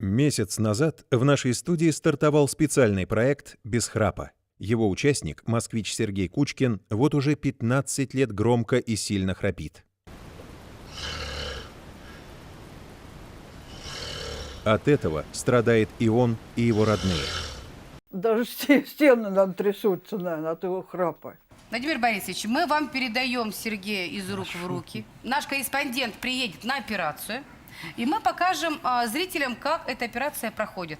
Месяц назад в нашей студии стартовал специальный проект «Без храпа». Его участник, москвич Сергей Кучкин, вот уже 15 лет громко и сильно храпит. От этого страдает и он, и его родные. Даже стены нам трясутся, наверное, от его храпа. Владимир Борисович, мы вам передаем Сергея из рук в руки. Наш корреспондент приедет на операцию, и мы покажем зрителям, как эта операция проходит.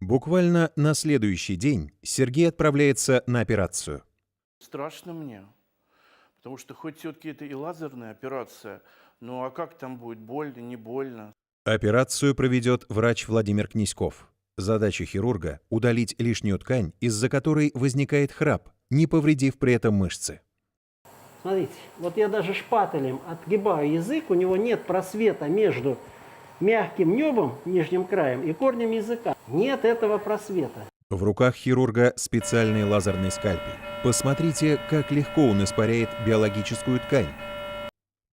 Буквально на следующий день Сергей отправляется на операцию. Страшно мне, потому что хоть все-таки это и лазерная операция, ну а как там будет, больно, не больно? Операцию проведет врач Владимир Князьков. Задача хирурга – удалить лишнюю ткань, из-за которой возникает храп, не повредив при этом мышцы. Смотрите, вот я даже шпателем отгибаю язык, у него нет просвета между мягким небом, нижним краем, и корнем языка. Нет этого просвета. В руках хирурга специальный лазерный скальпель. Посмотрите, как легко он испаряет биологическую ткань.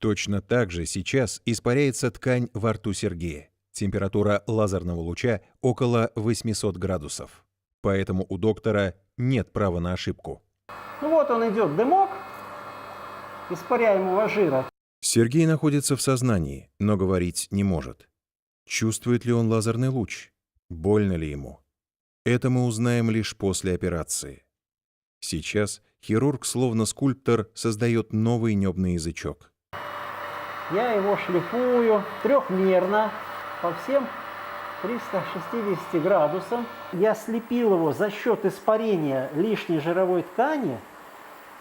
Точно так же сейчас испаряется ткань во рту Сергея. Температура лазерного луча около 800 градусов. Поэтому у доктора нет права на ошибку. Ну вот он идет, дымок испаряемого жира. Сергей находится в сознании, но говорить не может. Чувствует ли он лазерный луч? Больно ли ему? Это мы узнаем лишь после операции. Сейчас хирург, словно скульптор, создает новый небный язычок. Я его шлифую трехмерно по всем 360 градусам. Я слепил его за счет испарения лишней жировой ткани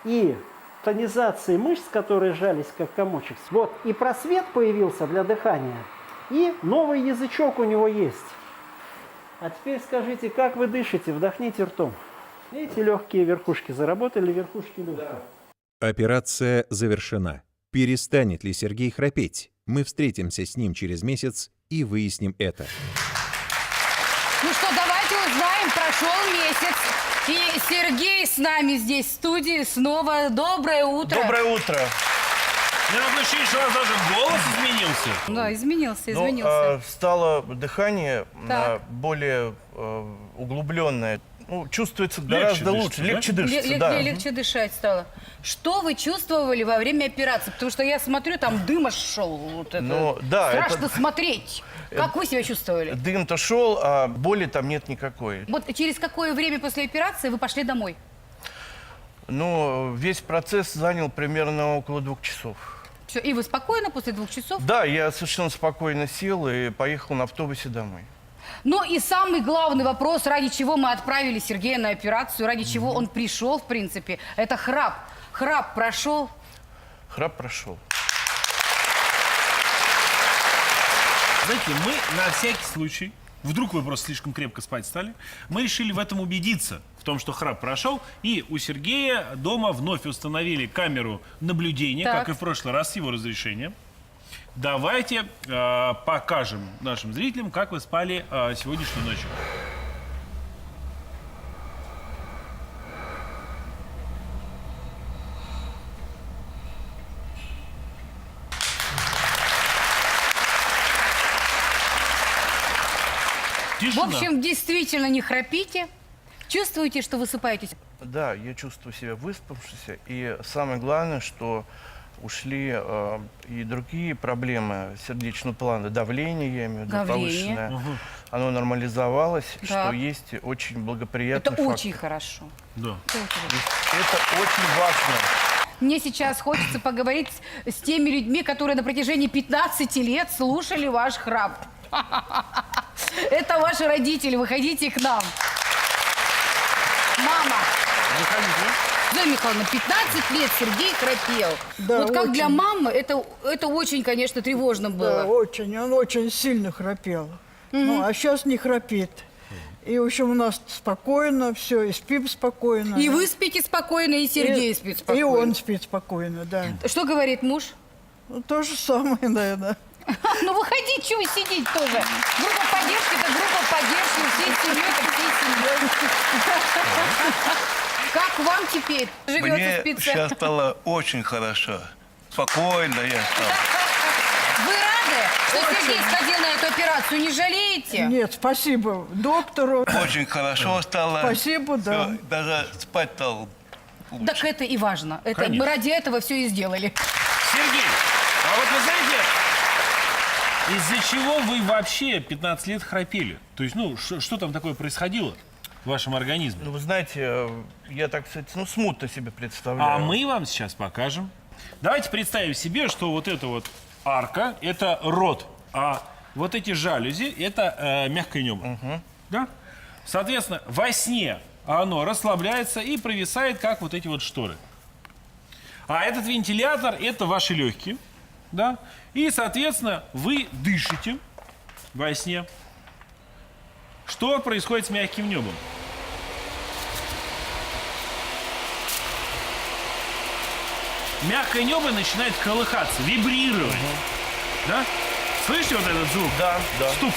и тонизации мышц, которые сжались как комочек. Вот, и просвет появился для дыхания, и новый язычок у него есть. А теперь скажите, как вы дышите? Вдохните ртом. Видите, легкие верхушки заработали, верхушки легких. Операция завершена. Перестанет ли Сергей храпеть? Мы встретимся с ним через месяц и выясним это. Ну что, давайте узнаем, прошел месяц, и Сергей с нами здесь в студии снова. Доброе утро. Доброе утро. У меня такое ощущение, что у вас даже голос изменился. Да, изменился. Ну, стало дыхание Так. более углубленное. Ну, чувствуется Легче гораздо дышится, лучше, да? легче дышится, да. Легче дышать стало. Что вы чувствовали во время операции? Потому что я смотрю, там дым аж шел. Вот это. Ну, да, страшно это- смотреть. Как вы себя чувствовали? Дым-то шел, а боли там нет никакой. Вот через какое время после операции вы пошли домой? Ну, весь процесс занял примерно около 2 часов. Все, и вы спокойно после 2 часов? Да, я совершенно спокойно сел и поехал на автобусе домой. Ну и самый главный вопрос, ради чего мы отправили Сергея на операцию, ради чего он пришел, в принципе, это храп. Храп прошел. Храп прошел. Знаете, мы на всякий случай, вдруг вы просто слишком крепко спать стали, мы решили в этом убедиться, в том, что храп прошел, и у Сергея дома вновь установили камеру наблюдения, Так. как и в прошлый раз, с его разрешением. Давайте покажем нашим зрителям, как вы спали сегодняшней ночью. В Тишина. общем, действительно не храпите. Чувствуете, что высыпаетесь? Да, я чувствую себя выспавшимся. И самое главное, что ушли и другие проблемы сердечного плана. Давление, я имею в виду, Давление. повышенное. Оно нормализовалось, Да. что есть очень благоприятный Это фактор. очень хорошо. Да. Это очень важно. Мне сейчас хочется поговорить с теми людьми, которые на протяжении 15 лет слушали ваш храп. Это ваши родители, выходите к нам. Мама, Зоя Михайловна, 15 лет Сергей храпел. Да, вот как для очень. мамы, это очень, конечно, тревожно Да, было. очень, он очень сильно храпел. Ну, а сейчас не храпит. И, в общем, у нас спокойно все, и спим спокойно. И вы спите спокойно, и Сергей спит спокойно. И он спит спокойно, да. Что говорит муж? Ну, то же самое, наверное. Ну выходи, чего вы сидеть тоже? Группа поддержки, это группа поддержки, всей семьей, это всей семьей. Как вам теперь живется, Мне спится? сейчас стало очень хорошо. Спокойно я стал. Вы рады, что Сергей сходил на эту операцию, не жалеете? Нет, спасибо доктору. Очень хорошо стало. Спасибо, да. Всё, даже спать стал. Так это и важно. Это, Конечно. мы ради этого все и сделали. Сергей, а вот вы знаете, из-за чего вы вообще 15 лет храпели? То есть, ну, что там такое происходило в вашем организме? Ну, вы знаете, я так, кстати, ну, смутно себе представляю. А мы вам сейчас покажем. Давайте представим себе, что вот эта вот арка – это рот, а вот эти жалюзи – это мягкое небо. Да? Соответственно, во сне оно расслабляется и провисает, как вот эти вот шторы. А этот вентилятор – это ваши легкие. Да? И, соответственно, вы дышите во сне. Что происходит с мягким небом? Мягкое небо начинает колыхаться, вибрировать. Да? Слышите вот этот звук? Да, да. Стук.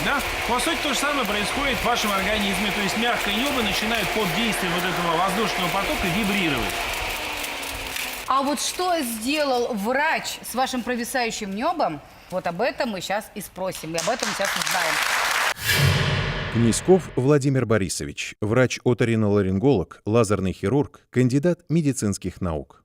Да? По сути, то же самое происходит в вашем организме. То есть мягкое небо начинает под действием вот этого воздушного потока вибрировать. А вот что сделал врач с вашим провисающим небом, вот об этом мы сейчас и спросим, и об этом сейчас узнаем. Князьков Владимир Борисович, врач-оториноларинголог, лазерный хирург, кандидат медицинских наук.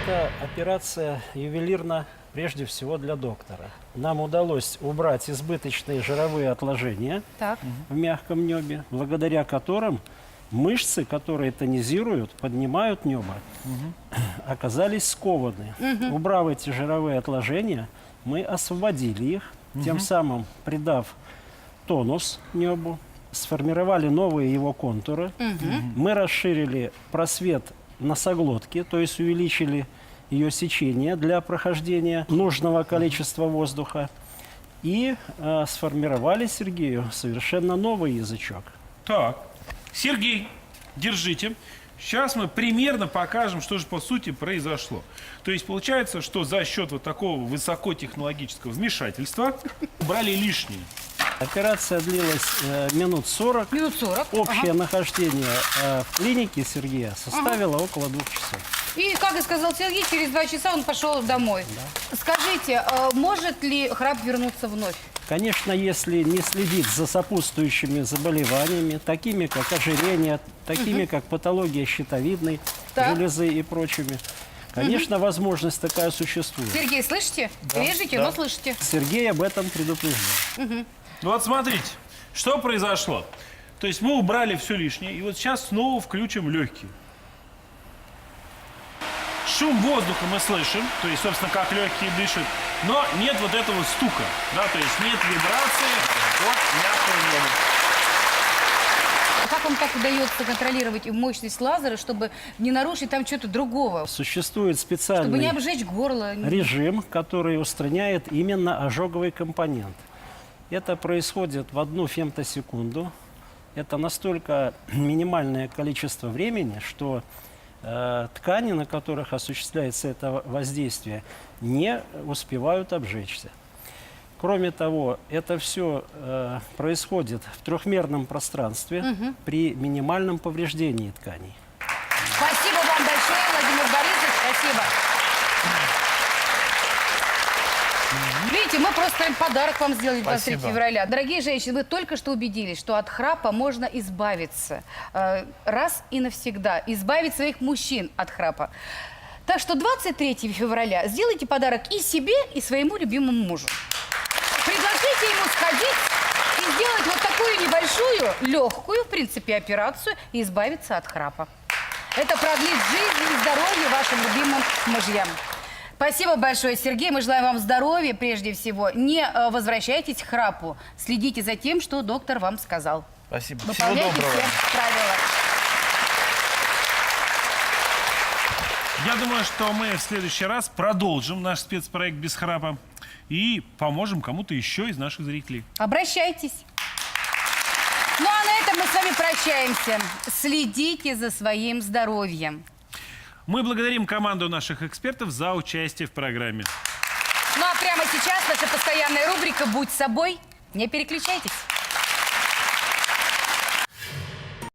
Это операция ювелирна прежде всего для доктора. Нам удалось убрать избыточные жировые отложения Так. в мягком небе, благодаря которым мышцы, которые тонизируют, поднимают небо, оказались скованы. Убрав эти жировые отложения, мы освободили их, тем самым придав тонус небу, сформировали новые его контуры. Мы расширили просвет носоглотки, то есть увеличили ее сечение для прохождения нужного количества воздуха. И сформировали Сергею совершенно новый язычок. Так, Сергей, держите. Сейчас мы примерно покажем, что же по сути произошло. То есть получается, что за счет вот такого высокотехнологического вмешательства убрали лишнее. Операция длилась минут 40. Минут 40. Общее нахождение в клинике Сергея составило около 2 часов. И, как и сказал Сергей, через 2 часа он пошел домой. Скажите, может ли храп вернуться вновь? Конечно, если не следить за сопутствующими заболеваниями, такими как ожирение, такими как патология щитовидной Так. железы и прочими, конечно, возможность такая существует. Сергей, слышите? Режете, но слышите. Сергей об этом предупреждал. Ну вот смотрите, что произошло. То есть мы убрали все лишнее, и вот сейчас снова включим легкие. Шум воздуха мы слышим, то есть, собственно, как легкие дышат, но нет вот этого стука, да, то есть нет вибрации от мягкого неба. Как вам так удается контролировать мощность лазера, чтобы не нарушить там что-то другого? Существует Чтобы не специальный обжечь горло? режим, который устраняет именно ожоговый компонент. Это происходит в 1 фемтосекунду. Это настолько минимальное количество времени, что ткани, на которых осуществляется это воздействие, не успевают обжечься. Кроме того, это все происходит в трехмерном пространстве при минимальном повреждении тканей. Спасибо вам большое, Владимир Борисович, спасибо. Видите, мы просто подарок вам сделали 23 Спасибо. февраля. Дорогие женщины, вы только что убедились, что от храпа можно избавиться. Раз и навсегда. Избавить своих мужчин от храпа. Так что 23 февраля сделайте подарок и себе, и своему любимому мужу. Предложите ему сходить и сделать вот такую небольшую, легкую, в принципе, операцию и избавиться от храпа. Это продлит жизнь и здоровье вашим любимым мужьям. Спасибо большое, Сергей. Мы желаем вам здоровья прежде всего. Не возвращайтесь к храпу. Следите за тем, что доктор вам сказал. Спасибо. Всего Выполняйте доброго. все правила. Я думаю, что мы в следующий раз продолжим наш спецпроект «Без храпа» и поможем кому-то еще из наших зрителей. Обращайтесь. Ну а на этом мы с вами прощаемся. Следите за своим здоровьем. Мы благодарим команду наших экспертов за участие в программе. Ну а прямо сейчас наша постоянная рубрика «Будь собой». Не переключайтесь.